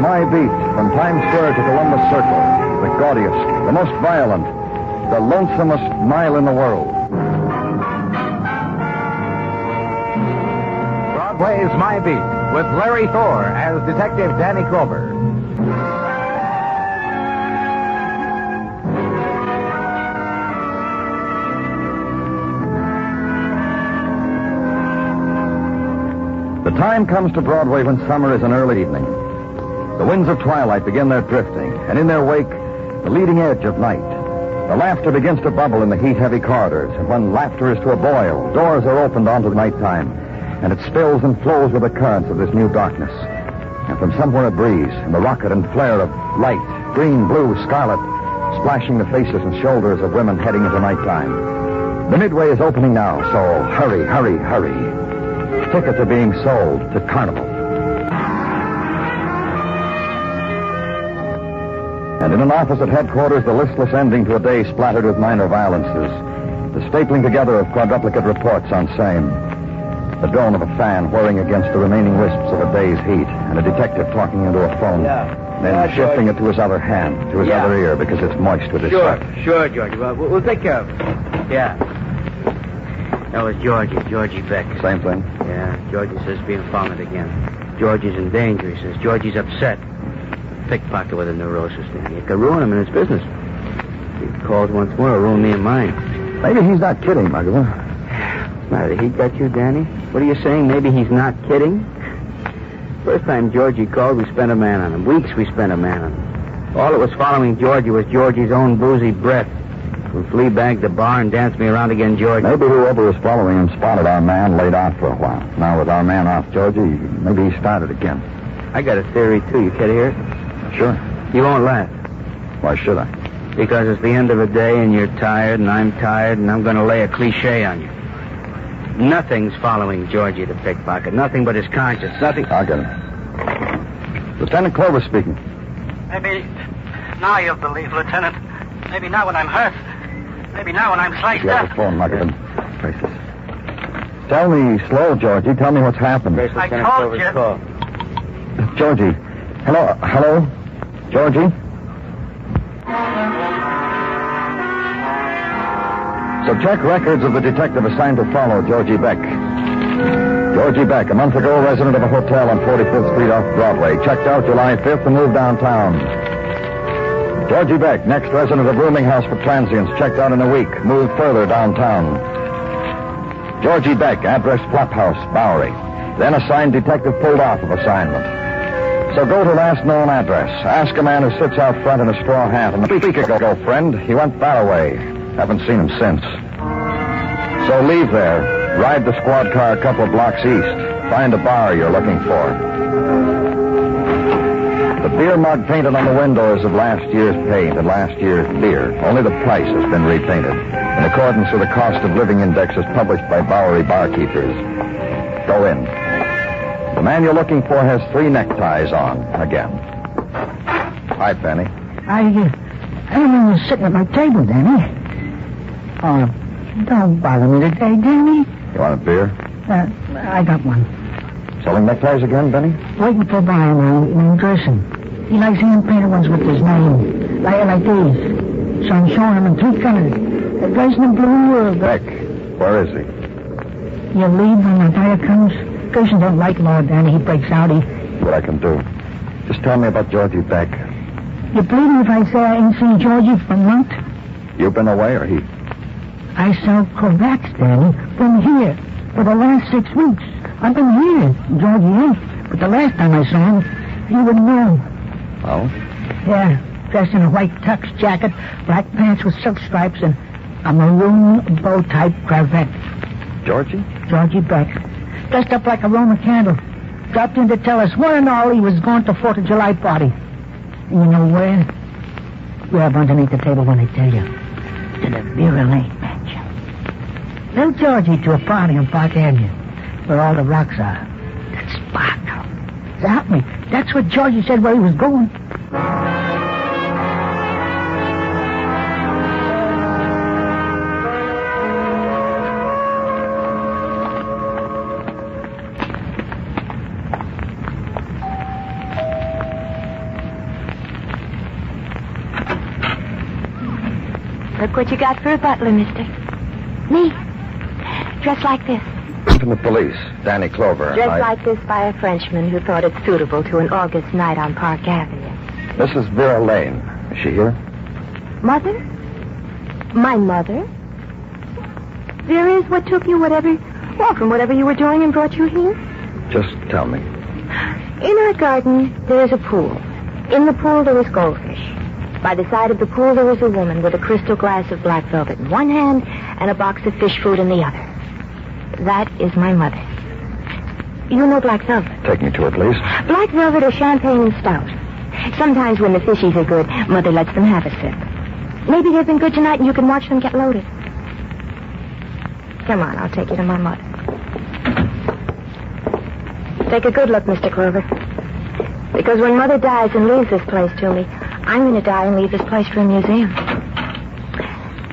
my beat from Times Square to Columbus Circle. The gaudiest, the most violent, the lonesomest mile in the world. Broadway's My Beat with Larry Thor as Detective Danny Clover. The time comes to Broadway when summer is an early evening. The winds of twilight begin their drifting, and in their wake, the leading edge of night. The laughter begins to bubble in the heat-heavy corridors, and when laughter is to a boil, doors are opened onto the nighttime, and it spills and flows with the currents of this new darkness. And from somewhere a breeze, and the rocket and flare of light, green, blue, scarlet, splashing the faces and shoulders of women heading into nighttime. The Midway is opening now, so hurry, hurry, hurry. Tickets are being sold to Carnival. And in an office at headquarters, the listless ending to a day splattered with minor violences. The stapling together of quadruplicate reports on same. The drone of a fan whirring against the remaining wisps of a day's heat, and a detective talking into a phone. Then shifting it to his other hand, to his other ear, because it's moist with his sweat. Sure, Georgie. Well, we'll take care of it. Yeah. That was Georgie Beck. Same thing? Yeah, Georgie says being followed again. Georgie's in danger, he says. Georgie's upset. Pickpocket with a neurosis, Danny. It could ruin him in his business. If he calls once more, it'll ruin me and mine. Maybe he's not kidding, Margaret. What's the matter? He got you, Danny? What are you saying? Maybe he's not kidding? First time Georgie called, we spent a man on him. Weeks we spent a man on him. All that was following Georgie was Georgie's own boozy breath. We flea-bagged the bar and danced me around again, Georgie. Maybe whoever was following him spotted our man, laid off for a while. Now with our man off, Georgie, maybe he started again. I got a theory, too. You care to hear it? Sure. You won't laugh. Why should I? Because it's the end of the day and you're tired and I'm tired and I'm going to lay a cliche on you. Nothing's following Georgie the pickpocket. Nothing but his conscience. Nothing. I'll get him. Lieutenant Clover speaking. Maybe now you'll believe, Lieutenant. Maybe not when I'm hurt. Maybe not when I'm sliced You up. have the phone, Margaret. Traces. Tell me slow, Georgie. Tell me what's happened. I told you. Call. Georgie. Hello? Georgie? So check records of the detective assigned to follow Georgie Beck. Georgie Beck, a month ago resident of a hotel on 45th Street off Broadway. Checked out July 5th and moved downtown. Georgie Beck, next resident of rooming house for transients. Checked out in a week. Moved further downtown. Georgie Beck, address Flap House, Bowery. Then assigned detective pulled off of assignment. So go to last known address. Ask a man who sits out front in a straw hat. And a week ago, friend, he went that way. Haven't seen him since. So leave there. Ride the squad car a couple of blocks east. Find a bar you're looking for. The beer mug painted on the window is of last year's paint and last year's beer. Only the price has been repainted, in accordance with the cost of living indexes published by Bowery barkeepers. Go in. The man you're looking for has 3 neckties on, again. Hi, Penny. I didn't know you were sitting at my table, Danny. Oh, don't bother me today, Danny. You want a beer? I got one. Selling neckties again, Benny? Waiting for a buyer named Gerson. He likes hand-painted ones with his name, like these. So I'm showing him in 3 colors. Gerson in blue, Beck, where is he? You leave when the buyer comes? Gerson don't like Lord Danny. He breaks out. What I can do. Just tell me about Georgie Beck. You believe me if I say I ain't seen Georgie for a month? You been away or he? I sell cravats, Danny, from here for the last 6 weeks. I've been here, Georgie ain't. But the last time I saw him, you wouldn't know. Oh? Yeah, dressed in a white tux jacket, black pants with silk stripes, and a maroon bow-type cravat. Georgie? Georgie Beck. Dressed up like a Roman candle. Dropped in to tell us one and all he was going to 4th of July party. And you know where? Grab underneath the table when I tell you. To the Vera Lane mansion. Tell Georgie to a party on Park Avenue, where all the rocks are. That sparkle. Help me. That's what Georgie said where he was going. Look what you got for a butler, mister. Me. Dressed like this. From the police, Danny Clover. Dressed like this by a Frenchman who thought it suitable to an August night on Park Avenue. Mrs. Vera Lane. Is she here? Mother? My mother? There is what took you from whatever you were doing and brought you here? Just tell me. In our garden, there is a pool. In the pool, there is goldfish. By the side of the pool, there is a woman with a crystal glass of black velvet in one hand and a box of fish food in the other. That is my mother. You know black velvet? Take me to her, please. Black velvet is champagne and stout. Sometimes when the fishies are good, Mother lets them have a sip. Maybe they've been good tonight and you can watch them get loaded. Come on, I'll take you to my mother. Take a good look, Mr. Clover. Because when Mother dies and leaves this place to me, I'm going to die and leave this place for a museum.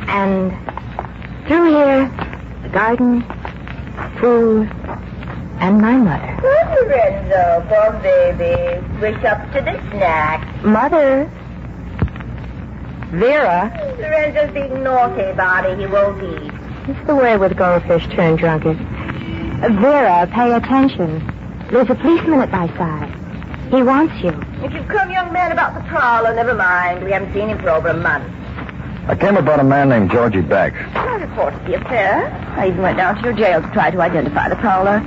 And through here, the garden, food, and my mother. Lorenzo, poor baby. Wish up to the snack. Mother. Vera. Lorenzo's being naughty, Bobby. He won't eat. It's the way with goldfish turned drunkards. Vera, pay attention. There's a policeman at my side. He wants you. If you've come, young man, about the prowler, never mind. We haven't seen him for over a month. I came about a man named Georgie Beck. I reported the affair. I even went down to your jail to try to identify the prowler.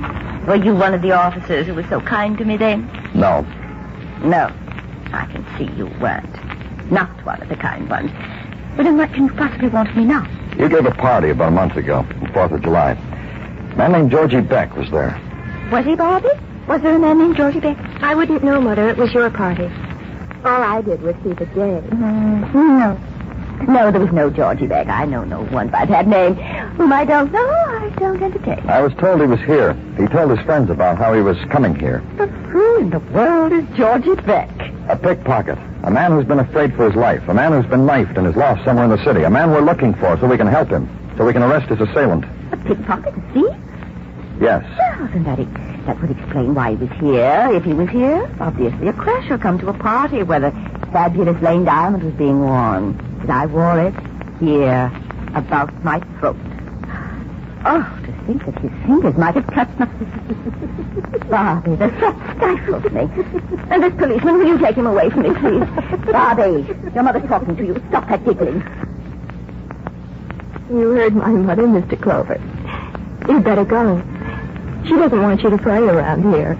Were you one of the officers who was so kind to me then? No. No. I can see you weren't. Not one of the kind ones. But then what can you possibly want of me now? You gave a party about a month ago, the 4th of July. A man named Georgie Beck was there. Was he, Bobby? Was there a man named Georgie Beck? I wouldn't know, Mother. It was your party. All I did was see the day. No, there was no Georgie Beck. I know no one by that name. Whom I don't know, I don't entertain. I was told he was here. He told his friends about how he was coming here. But who in the world is Georgie Beck? A pickpocket. A man who's been afraid for his life. A man who's been knifed and is lost somewhere in the city. A man we're looking for so we can help him. So we can arrest his assailant. A pickpocket, a thief? Yes. Well, then that would explain why he was here, if he was here. Obviously a crasher come to a party where the fabulous Lane diamond was being worn. And I wore it here, about my throat. Oh, to think that his fingers might have touched my... Bobby, the thought stifles me. And this policeman, will you take him away from me, please? Bobby, your mother's talking to you. Stop that giggling. You heard my mother, Mr. Clover. You better go. She doesn't want you to play around here.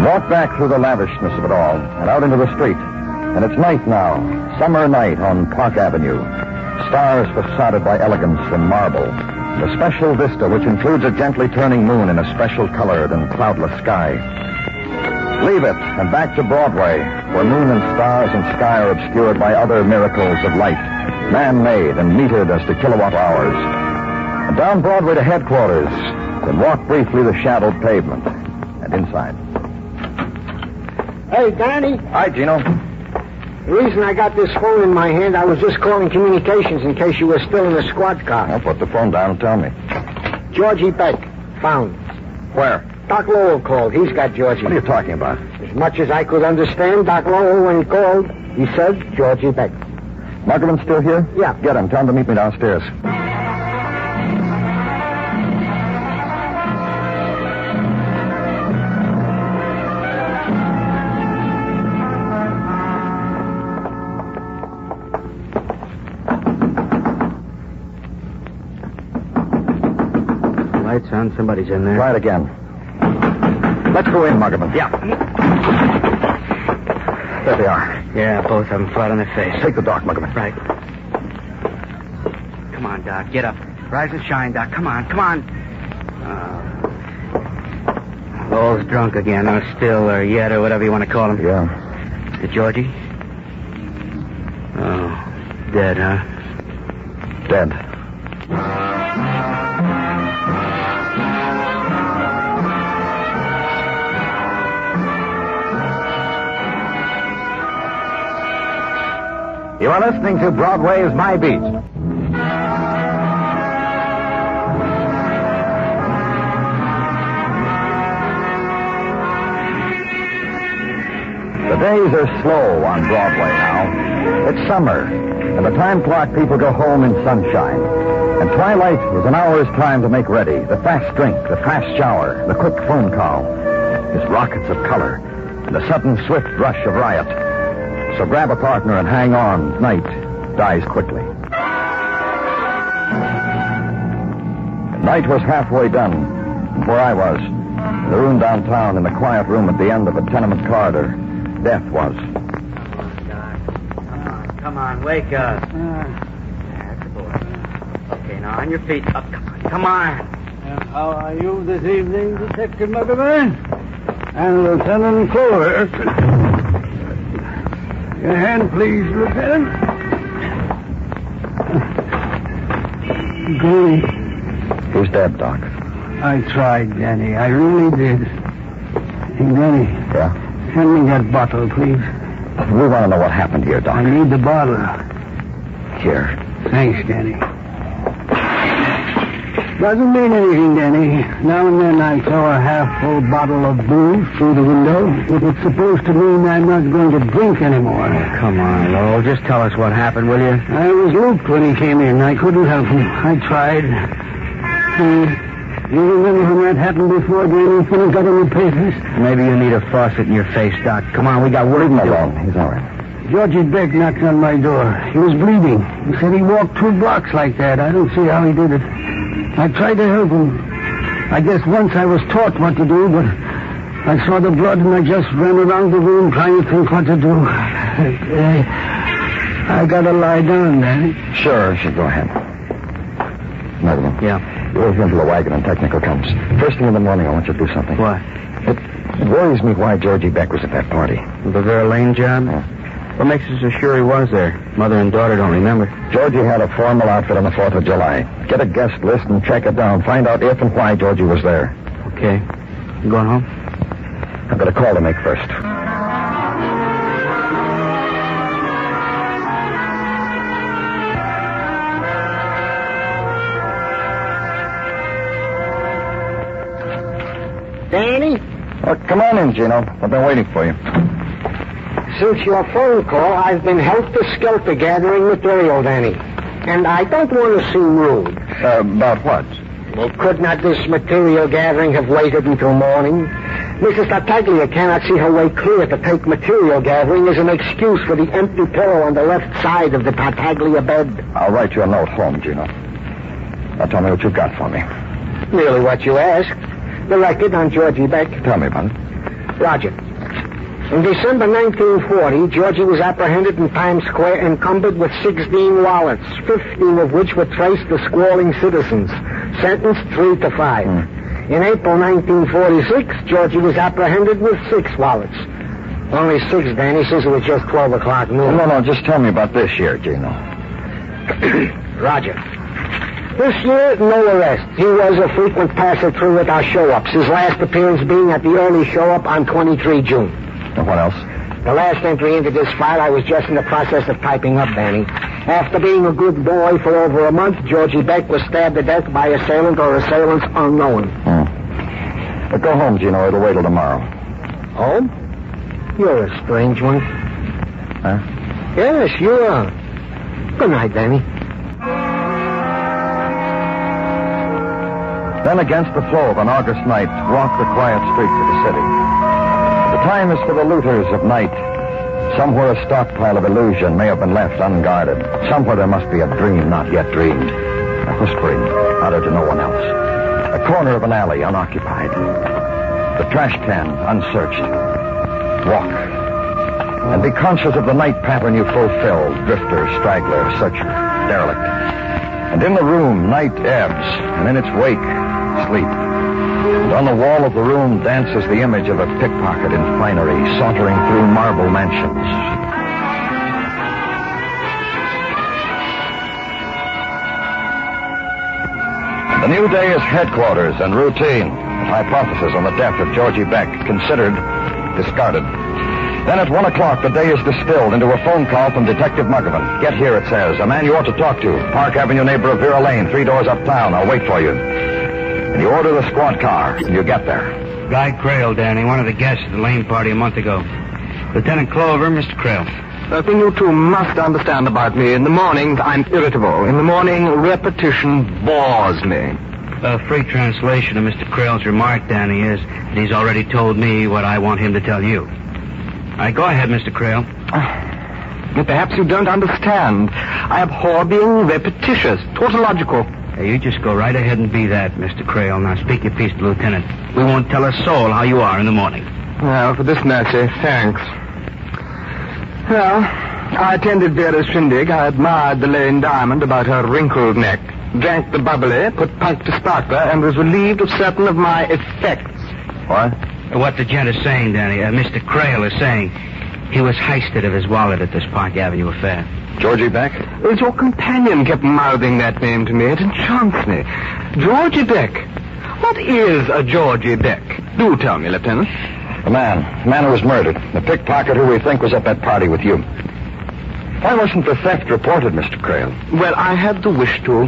Walk back through the lavishness of it all and out into the street. And it's night now, summer night on Park Avenue. Stars facaded by elegance and marble. A special vista which includes a gently turning moon in a special colored and cloudless sky. Leave it and back to Broadway, where moon and stars and sky are obscured by other miracles of light, man-made and metered as to kilowatt hours. And down Broadway to headquarters, then walk briefly the shadowed pavement and inside. Hey, Danny. Hi, Gino. The reason I got this phone in my hand, I was just calling communications in case you were still in the squad car. Now put the phone down and tell me. Georgie Beck. Found. Where? Doc Lowell called. He's got Georgie. What are you talking about? As much as I could understand, Doc Lowell, when he called, he said Georgie Beck. Muggerman's still here? Yeah. Get him. Tell him to meet me downstairs. Lights on. Somebody's in there. Try it again. Let's go in, Muggerman. Yeah. There they are. Yeah, both of them flat on their face. Take the dark, Muggerman. Right. Come on, Doc. Get up. Rise and shine, Doc. Come on. Come on. Lowell's drunk again, or still, or yet, or whatever you want to call him. Yeah. Is it Georgie? Oh, dead, huh? Dead. You are listening to Broadway's My Beat. The days are slow on Broadway now. It's summer, and the time clock people go home in sunshine. And twilight is an hour's time to make ready. The fast drink, the fast shower, the quick phone call. It's rockets of color, and the sudden swift rush of riot. So grab a partner and hang on. Night dies quickly. Night was halfway done. Where I was, in the room downtown, in the quiet room at the end of a tenement corridor, death was. Come on, wake up. That's the boy. Okay, now on your feet. Up, come on. How are you this evening, Detective Muggerman? And Lieutenant Clover. Your hand, please, Lieutenant. Danny. Who's dead, Doc? I tried, Danny. I really did. Hey, Danny. Yeah? Hand me that bottle, please. We want to know what happened here, Doc. I need the bottle. Here. Thanks, Danny. Doesn't mean anything, Danny. Now and then I throw a half-full bottle of booze through the window. If it's supposed to mean I'm not going to drink anymore. Oh, come on, Lowell. Just tell us what happened, will you? I was looped when he came in. I couldn't help him. I tried. You remember when that happened before, Danny? When it got in the papers? Maybe you need a faucet in your face, Doc. Come on, we got work to do. Alone. He's all right. Georgie Beck knocked on my door. He was bleeding. He said he walked 2 blocks like that. I don't see how he did it. I tried to help him. I guess once I was taught what to do, but I saw the blood and I just ran around the room trying to think what to do. I gotta lie down, Danny. Sure, go ahead. Madam. Yeah. We'll into the wagon and technical comes. First thing in the morning, I want you to do something. What? It worries me why Georgie Beck was at that party. The Vera Lane job? Yeah. What makes us so sure he was there? Mother and daughter don't remember. Georgie had a formal outfit on the 4th of July. Get a guest list and check it down. Find out if and why Georgie was there. Okay. You going home? I've got a call to make first. Danny? Oh, come on in, Gino. I've been waiting for you. Since your phone call, I've been helter-skelter gathering material, Danny. And I don't want to seem rude. About what? Well, could not this material gathering have waited until morning? Mrs. Tartaglia cannot see her way clear to take material gathering as an excuse for the empty pillow on the left side of the Tartaglia bed. I'll write you a note home, Gino. Now tell me what you've got for me. Really what you asked. The record on Georgie Beck. Tell me about it. Roger. In December 1940, Georgie was apprehended in Times Square encumbered with 16 wallets, 15 of which were traced to squalling citizens, sentenced 3 to 5. In April 1946, Georgie was apprehended with 6 wallets. Only 6, Danny, since it was just 12 o'clock noon. No, just tell me about this year, Gino. Roger. This year, no arrest. He was a frequent passer through at our show-ups, his last appearance being at the early show-up on 23 June. And what else? The last entry into this file I was just in the process of typing up, Danny. After being a good boy for over a month, Georgie Beck was stabbed to death by assailant or assailants unknown. But go home, Gino. It'll wait till tomorrow. Home? You're a strange one. Huh? Yes, you are. Good night, Danny. Then against the flow of an August night, walk the quiet streets of the city. The time is for the looters of night. Somewhere a stockpile of illusion may have been left unguarded. Somewhere there must be a dream not yet dreamed. A whispering uttered to no one else. A corner of an alley unoccupied. The trash can unsearched. Walk. And be conscious of the night pattern you fulfill. Drifter, straggler, searcher, derelict. And in the room, night ebbs, and in its wake, sleep. And on the wall of the room dances the image of a pickpocket in finery, sauntering through marble mansions. The new day is headquarters and routine. The hypothesis on the death of Georgie Beck considered, discarded. Then at 1 o'clock, the day is distilled into a phone call from Detective Muggerman. Get here, it says. A man you ought to talk to. Park Avenue neighbor of Vera Lane, 3 doors uptown. I'll wait for you. And you order the squad car, and you get there. Guy Crail, Danny, one of the guests at the Lane party a month ago. Lieutenant Clover, Mr. Crail. The thing you two must understand about me. In the mornings, I'm irritable. In the morning, repetition bores me. A free translation of Mr. Crail's remark, Danny, is that he's already told me what I want him to tell you. All right, go ahead, Mr. Crail. Perhaps you don't understand. I abhor being repetitious, tautological. Hey, you just go right ahead and be that, Mr. Crail. Now speak your piece to Lieutenant. We won't tell a soul how you are in the morning. Well, for this mercy, thanks. Well, I attended Vera's shindig. I admired the lane diamond about her wrinkled neck, drank the bubbly, put punk to sparkler, and was relieved of certain of my effects. What? What the gent is saying, Danny, Mr. Crail is saying, he was heisted of his wallet at this Park Avenue affair. Georgie Beck? As your companion kept mouthing that name to me, it enchants me. Georgie Beck. What is a Georgie Beck? Do tell me, Lieutenant. The man who was murdered. The pickpocket who we think was at that party with you. Why wasn't the theft reported, Mr. Crail? Well, I had the wish to,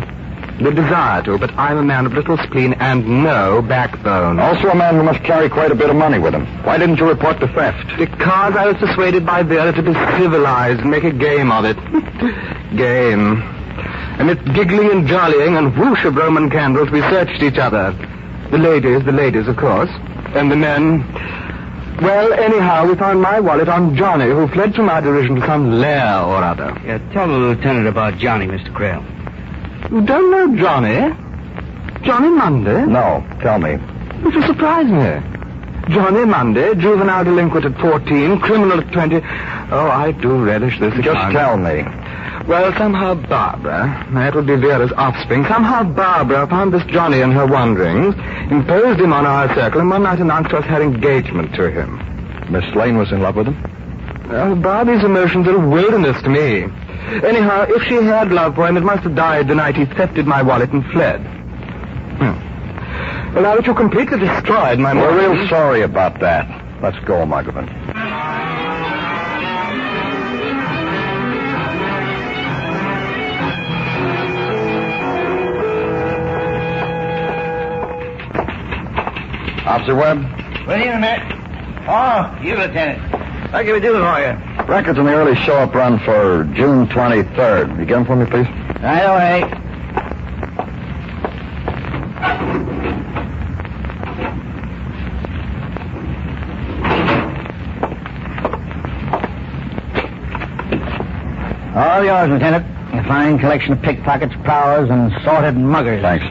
the desire to, but I'm a man of little spleen and no backbone. Also a man who must carry quite a bit of money with him. Why didn't you report the theft? Because I was persuaded by Vera to be civilized and make a game of it. Game. Amidst giggling and jollying and whoosh of Roman candles, we searched each other. The ladies, of course. And the men. Well, anyhow, we found my wallet on Johnny, who fled from our derision to some lair or other. Yeah, tell the lieutenant about Johnny, Mr. Crail. You don't know Johnny? Johnny Monday? No, tell me. Which will surprise me. Johnny Monday, juvenile delinquent at 14, criminal at 20. Oh, I do relish this. Just tell me. Well, somehow Barbara, that would be Vera's offspring, somehow Barbara found this Johnny in her wanderings, imposed him on our circle, and one night announced us her engagement to him. Miss Lane was in love with him? Well, Barbie's emotions are a wilderness to me. Anyhow, if she had love for him, it must have died the night he thefted my wallet and fled. Well, now that you completely destroyed my... We're real sorry about that. Let's go, Muggavan. Officer Webb? What do you Matt? Oh, you, Lieutenant. What can we do for you? Records on the early show-up run for June 23rd. You get them for me, please? Right away. All yours, Lieutenant. A fine collection of pickpockets, prowlers, and sorted muggers. Thanks.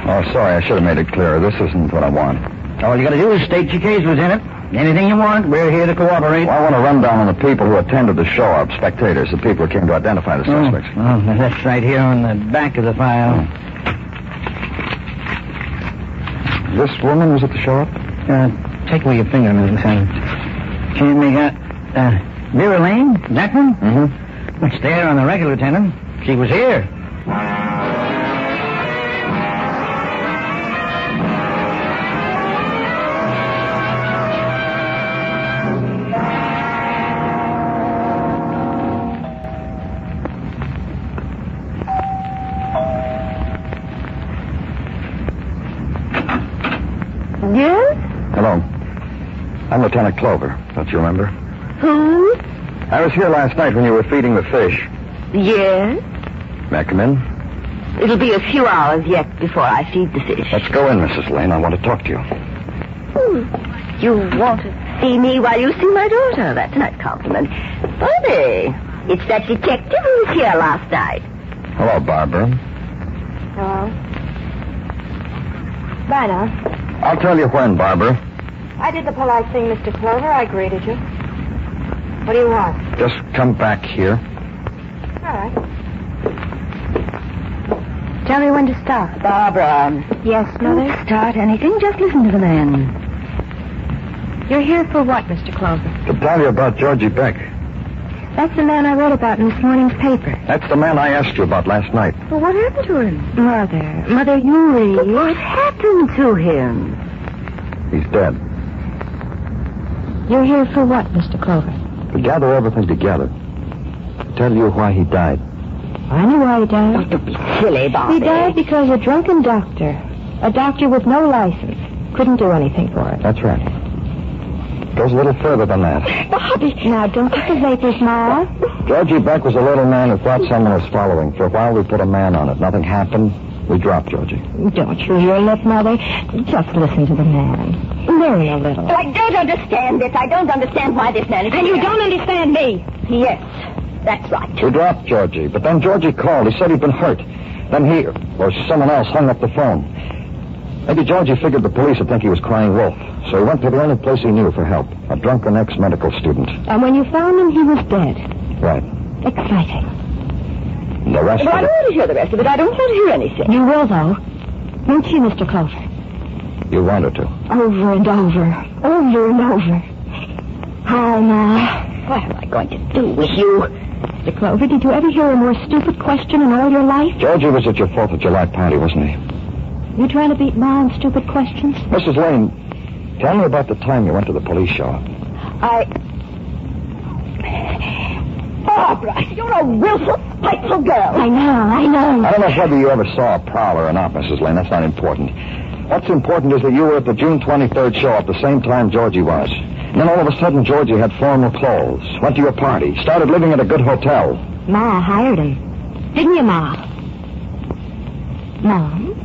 Oh, sorry, I should have made it clearer. This isn't what I want. All you got to do is state your case, Lieutenant. Anything you want, we're here to cooperate. Well, I want to run down on the people who attended the show-up, spectators, the people who came to identify the suspects. Oh, that's right here on the back of the file. This woman was at the show-up? Take away your finger, Mrs. Lieutenant. She make out, Vera Lane? That one? Mm-hmm. It's there on the record, Lieutenant. She was here. Yes? Hello. I'm Lieutenant Clover. Don't you remember? Who? I was here last night when you were feeding the fish. Yes? May I come in? It'll be a few hours yet before I feed the fish. Let's go in, Mrs. Lane. I want to talk to you. You want to see me while you see my daughter? That's a nice compliment. Bobby, it's that detective who was here last night. Hello, Barbara. Hello. Bye now. I'll tell you when, Barbara. I did the polite thing, Mr. Clover. I greeted you. What do you want? Just come back here. All right. Tell me when to start. Barbara. Yes, Mother? Don't start anything. Just listen to the man. You're here for what, Mr. Clover? To tell you about Georgie Beck. That's the man I read about in this morning's paper. That's the man I asked you about last night. Well, what happened to him? Mother, you read. What happened to him? He's dead. You're here for what, Mr. Clover? To gather everything together. To tell you why he died. I know why he died. Oh, don't be silly, Bobby. He died because a drunken doctor, a doctor with no license, couldn't do anything for it. That's right. Goes a little further than that. Bobby. Now, don't get the vapors, Ma. Georgie Beck was a little man who thought someone was following. For a while, we put a man on it. Nothing happened. We dropped Georgie. Don't you hear lip, Mother? Just listen to the man. Very a little. I don't understand this. I don't understand why this man is And here. you don't understand me. Yes, that's right. We dropped Georgie, but then Georgie called. He said he'd been hurt. Then he, or someone else, hung up the phone. Maybe Georgie figured the police would think he was crying wolf, so he went to the only place he knew for help, a drunken ex-medical student. And when you found him, he was dead. Right. Exciting. And the rest Well, I of don't it... want to hear the rest of it. I don't want to hear anything. You will, though. Won't you, Mr. Clover? You wanted to. Over and over. Over and over. Hi, Ma. What am I going to do with you? Mr. Clover, did you ever hear a more stupid question in all your life? Georgie was at your 4th of July party, wasn't he? You trying to beat Ma on stupid questions? Mrs. Lane, tell me about the time you went to the police show. Barbara, you're a willful, spiteful girl. I know. I don't know whether you ever saw a prowler or not, Mrs. Lane. That's not important. What's important is that you were at the June 23rd show at the same time Georgie was. And then all of a sudden, Georgie had formal clothes, went to your party, started living at a good hotel. Ma hired him. Didn't you, Ma? Mom?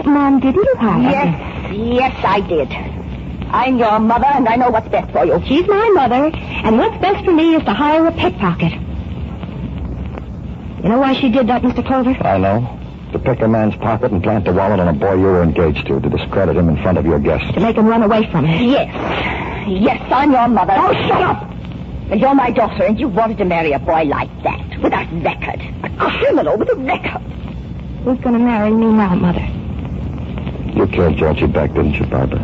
Mom, didn't you hire him? Yes, I did. I'm your mother, and I know what's best for you. She's my mother, and what's best for me is to hire a pickpocket. You know why she did that, Mr. Clover? I know. To pick a man's pocket and plant the wallet on a boy you were engaged to discredit him in front of your guests. To make him run away from her. Yes, I'm your mother. Oh, shut up! And you're my daughter, and you wanted to marry a boy like that, with a record. A criminal with a record. Who's going to marry me now, Mother? You killed Georgie Beck, didn't you, Barbara?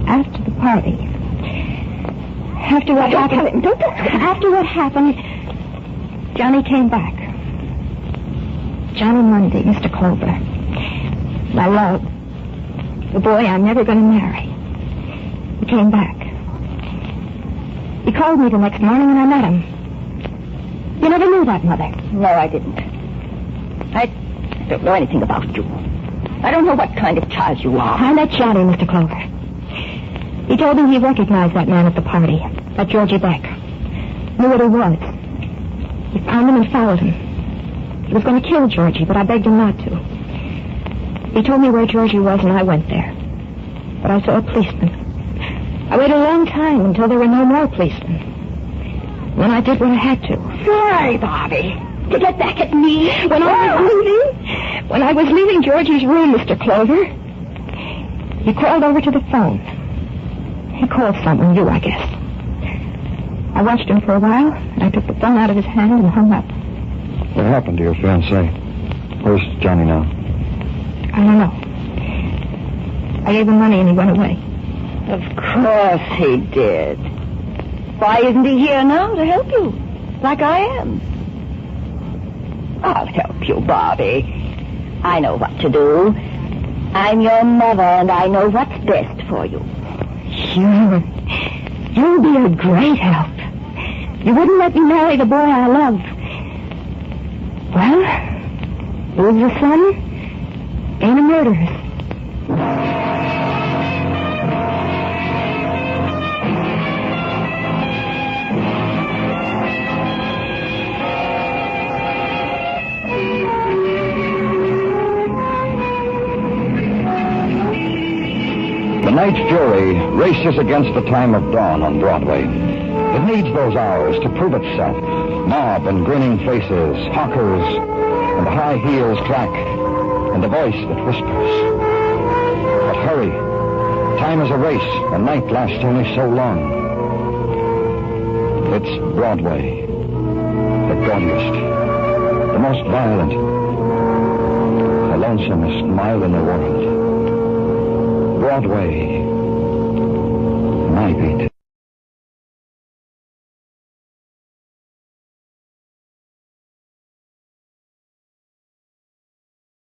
After the party. After what happened... Don't tell him. After what happened, Johnny came back. Johnny Monday, Mr. Clover. My love. The boy I'm never going to marry. He came back. He called me the next morning and I met him. You never knew that, Mother. No, I didn't. I don't know anything about you. I don't know what kind of child you are. I met Johnny, Mr. Clover. He told me he recognized that man at the party, that Georgie Beck. Knew what he was. He found him and followed him. He was going to kill Georgie, but I begged him not to. He told me where Georgie was, and I went there. But I saw a policeman. I waited a long time until there were no more policemen. Then I did what I had to. Why, Bobby? To get back at me? When I was leaving Georgie's room, Mr. Clover, he crawled over to the phone. He called someone, you, I guess. I watched him for a while, and I took the phone out of his hand and hung up. What happened to your fiancé? Where's Johnny now? I don't know. I gave him money and he went away. Of course he did. Why isn't he here now to help you? Like I am. I'll help you, Bobby. I know what to do. I'm your mother, and I know what's best for you. You'll be a great help. You wouldn't let me marry the boy I love. Well, lose a son ain't a murderess. The night's jury races against the time of dawn on Broadway. It needs those hours to prove itself. Mob and grinning faces, hawkers, and the high heels clack, and the voice that whispers. But hurry. Time is a race, and night lasts only so long. It's Broadway. The gaudiest, the most violent, the lonesomest mile in the world. Broadway, my beat.